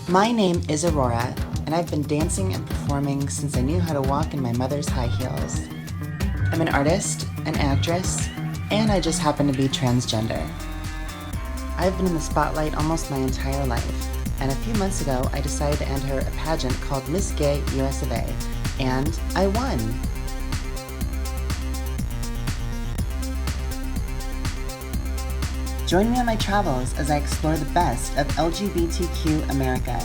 My name is Aurora, and I've been dancing and performing since I knew how to walk in my mother's high heels. I'm an artist, an actress, and I just happen to be transgender. I've been in the spotlight almost my entire life, and a few months ago I decided to enter a pageant called Miss Gay USofA, and I won. Join me on my travels as I explore the best of LGBTQ America.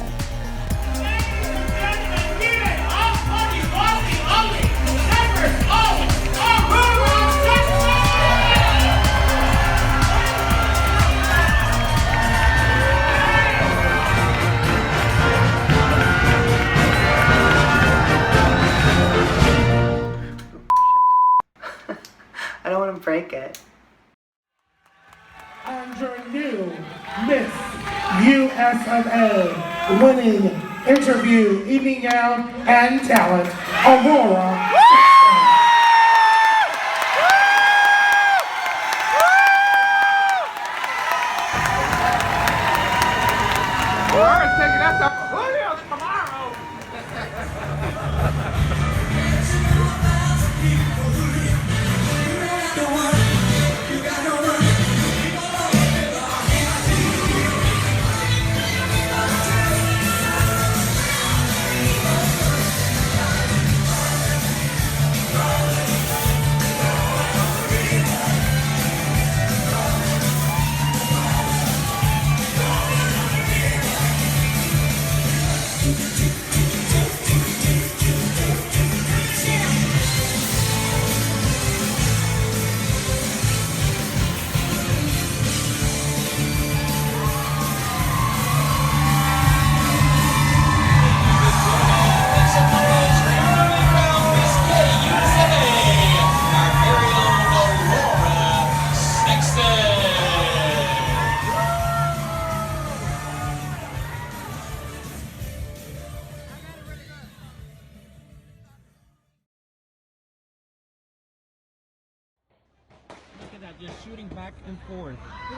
I don't want to break it. And your new Miss USofA winning interview, evening gown, and talent, Aurora Sexton. Aurora's taking us up to Julio's tomorrow. Just shooting back and forth. I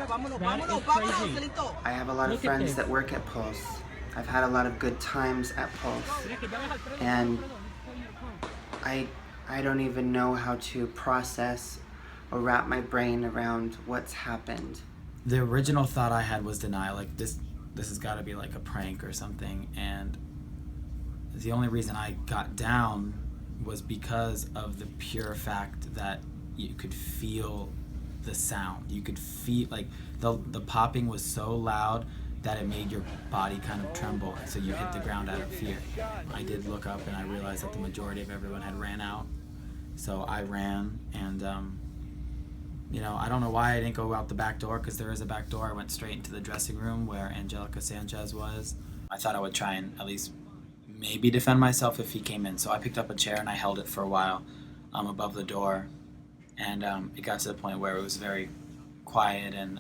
have a lot of friends that work at Pulse. I've had a lot of good times at Pulse. And I don't even know how to process or wrap my brain around what's happened. The original thought I had was denial, like this has got to be like a prank or something, and the only reason I got down was because of the pure fact that you could feel the sound. You could feel like the popping was so loud that it made your body kind of tremble, and so you hit the ground out of fear. I did look up and I realized that the majority of everyone had ran out, so I ran, and I don't know why I didn't go out the back door, because there is a back door. I went straight into the dressing room where Angelica Sanchez was. I thought I would try and at least maybe defend myself if he came in, so I picked up a chair and I held it for a while above the door. And it got to the point where it was very quiet, and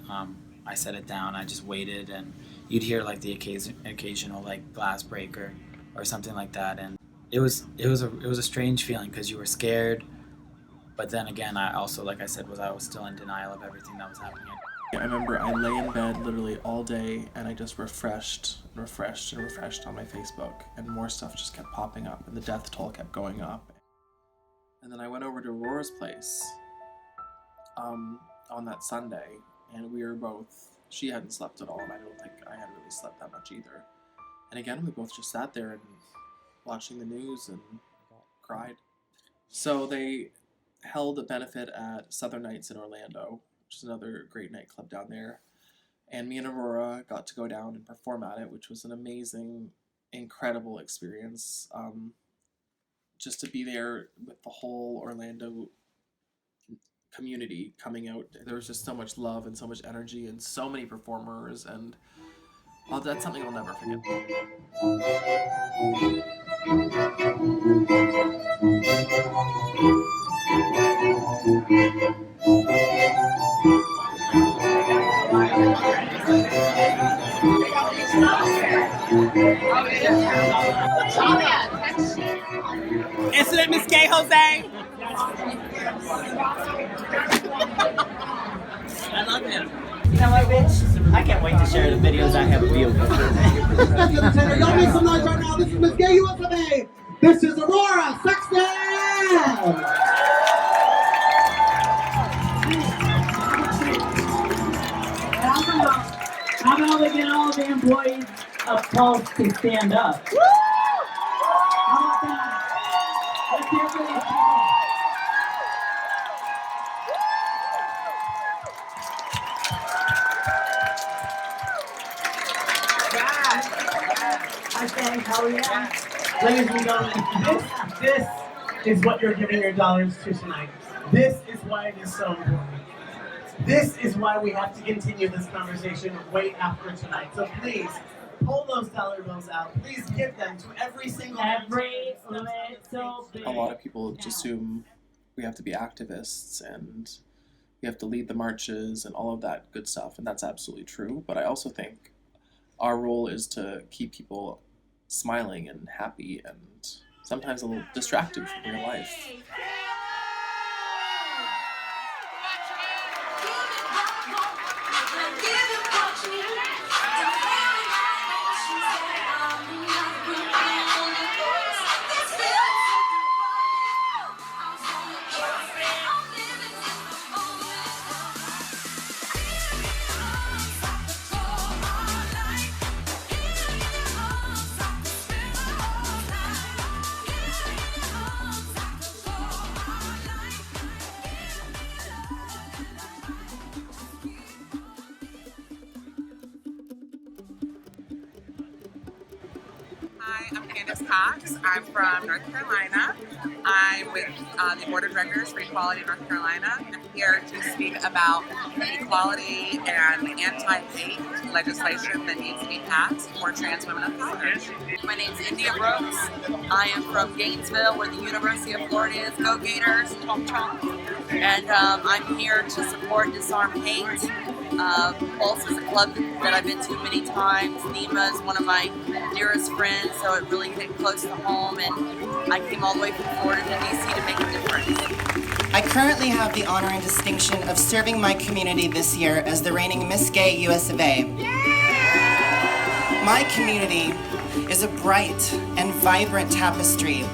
I set it down. I just waited, and you'd hear like the occasional like glass break or something like that. And it was a strange feeling, because you were scared, but then again, I also, like I said, I was still in denial of everything that was happening. I remember I lay in bed literally all day, and I just refreshed on my Facebook, and more stuff just kept popping up, and the death toll kept going up. And then I went over to Aurora's place on that Sunday, and we were both, she hadn't slept at all, and I don't think I had really slept that much either. And again, we both just sat there and watching the news and cried. So they held a benefit at Southern Nights in Orlando, which is another great nightclub down there. And me and Aurora got to go down and perform at it, which was an amazing, incredible experience. Just to be there with the whole Orlando community coming out. There was just so much love and so much energy and so many performers, and that's something I'll never forget. Isn't it Miss Gay, Jose? I love him. You know what, bitch? I can't wait to share the videos I have of you. Y'all make some noise right now. This is Miss Gay USofA. This is Aurora Sexton. How about we get all the employees of Pulse to stand up? Woo! How about that? Let's hear for these people. I say, hell yeah. Ladies and gentlemen, this is what you're giving your dollars to tonight. This is why it is so important. This is why we have to continue this conversation way after tonight. So please, pull those dollar bills out. Please give them to every single little bit. A lot of people just assume we have to be activists and we have to lead the marches and all of that good stuff, and that's absolutely true. But I also think our role is to keep people smiling and happy and sometimes a little distracted from real life. Cox. I'm from North Carolina. I'm with the Board of Directors for Equality in North Carolina. I'm here to speak about equality and anti-hate legislation that needs to be passed for trans women of color. My name's India Brooks. I am from Gainesville, where the University of Florida is. Go Gators! And I'm here to support Disarm Hate. Pulse is a club that I've been to many times. Nima is one of my dearest friends, so it really hit close to home, and I came all the way from Florida to DC to make a difference. I currently have the honor and distinction of serving my community this year as the reigning Miss Gay USofA. My community is a bright and vibrant tapestry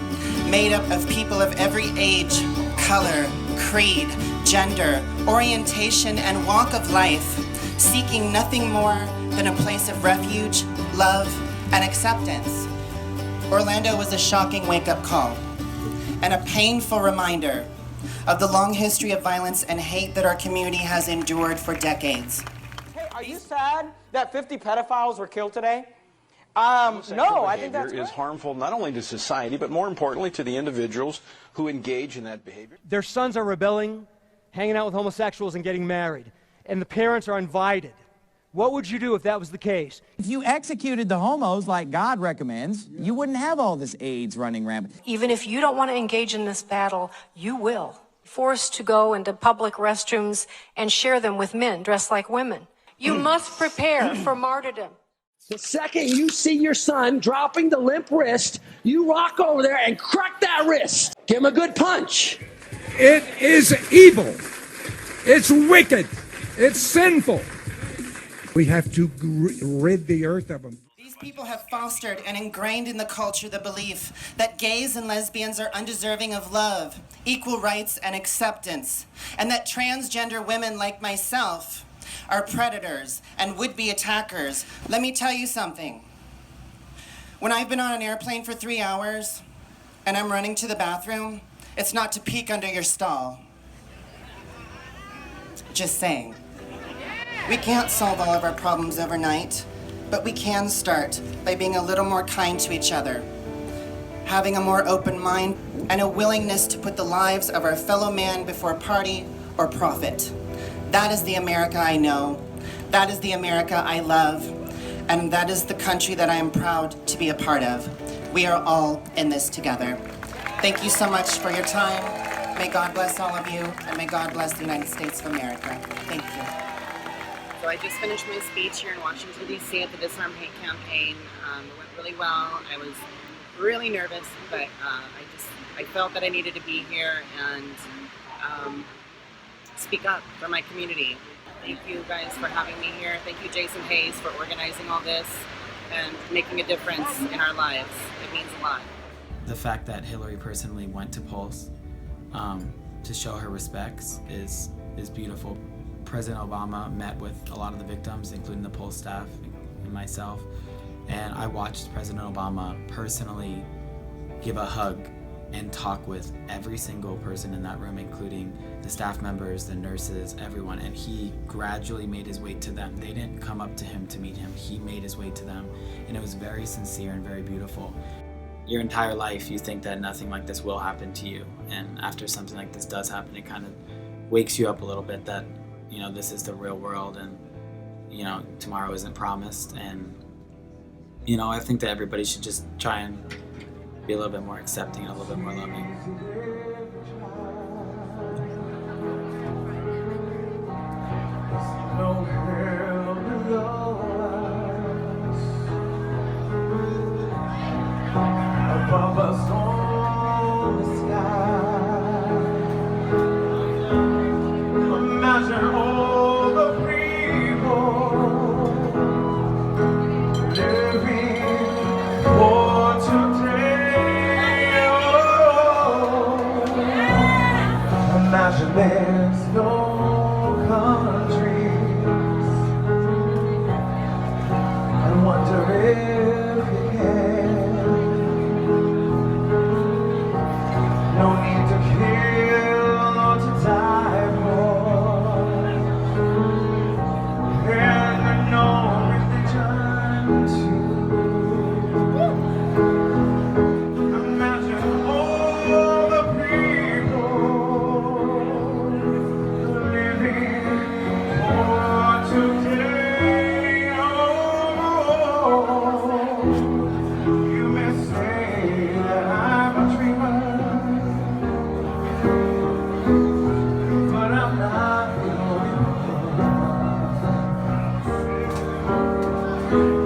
made up of people of every age, color, creed, gender, orientation, and walk of life, seeking nothing more than a place of refuge, love, and acceptance. Orlando was a shocking wake-up call and a painful reminder of the long history of violence and hate that our community has endured for decades. Hey, are you sad that 50 pedophiles were killed today? No, I think that's is harmful not only to society, but more importantly to the individuals who engage in that behavior. Their sons are rebelling, hanging out with homosexuals and getting married, and the parents are invited. What would you do if that was the case? If you executed the homos like God recommends, you wouldn't have all this AIDS running rampant. Even if you don't want to engage in this battle, you will. Forced to go into public restrooms and share them with men dressed like women. You must prepare for martyrdom. The second you see your son dropping the limp wrist, you walk over there and crack that wrist. Give him a good punch. It is evil. It's wicked. It's sinful. We have to rid the earth of them. These people have fostered and ingrained in the culture the belief that gays and lesbians are undeserving of love, equal rights, and acceptance, and that transgender women like myself are predators and would-be attackers. Let me tell you something. When I've been on an airplane for 3 hours and I'm running to the bathroom, it's not to peek under your stall. Just saying. We can't solve all of our problems overnight, but we can start by being a little more kind to each other, having a more open mind, and a willingness to put the lives of our fellow man before party or profit. That is the America I know. That is the America I love. And that is the country that I am proud to be a part of. We are all in this together. Thank you so much for your time. May God bless all of you, and may God bless the United States of America. Thank you. So I just finished my speech here in Washington, D.C. at the Disarm Hate campaign. It went really well. I was really nervous, but I felt that I needed to be here and speak up for my community. Thank you guys for having me here. Thank you, Jason Hayes, for organizing all this and making a difference in our lives. It means a lot. The fact that Hillary personally went to Pulse to show her respects is beautiful. President Obama met with a lot of the victims, including the Pulse staff and myself, and I watched President Obama personally give a hug and talk with every single person in that room, including the staff members, the nurses, everyone, and he gradually made his way to them. They didn't come up to him to meet him, he made his way to them, and it was very sincere and very beautiful. Your entire life you think that nothing like this will happen to you, and after something like this does happen, it kind of wakes you up a little bit that, you know, this is the real world, and, you know, tomorrow isn't promised. And, you know, I think that everybody should just try and be a little bit more accepting and a little bit more loving. Above us on the sky, imagine all the people living for today. Oh, imagine there's no countries. I wonder if you can. No need to kill or to die for, and no religion too. Imagine all the people living for today. Oh, you may say that I'm a dreamer, but I'm not the only one.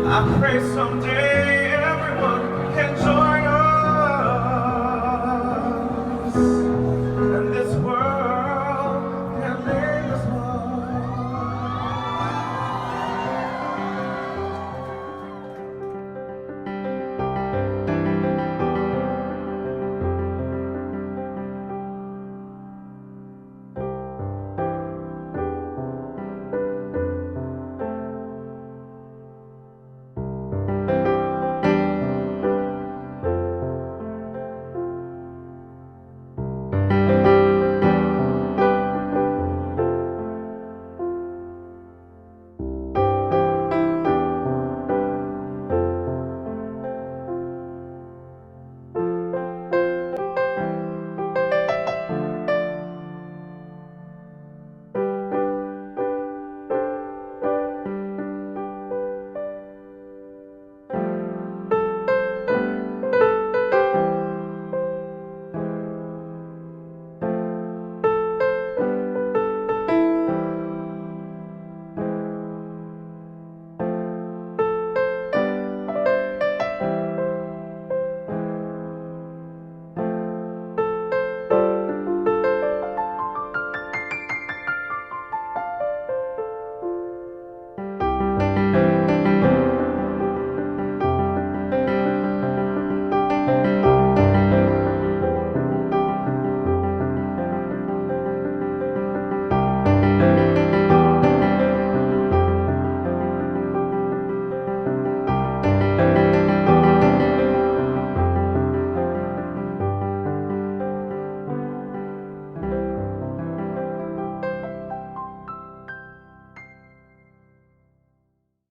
I pray someday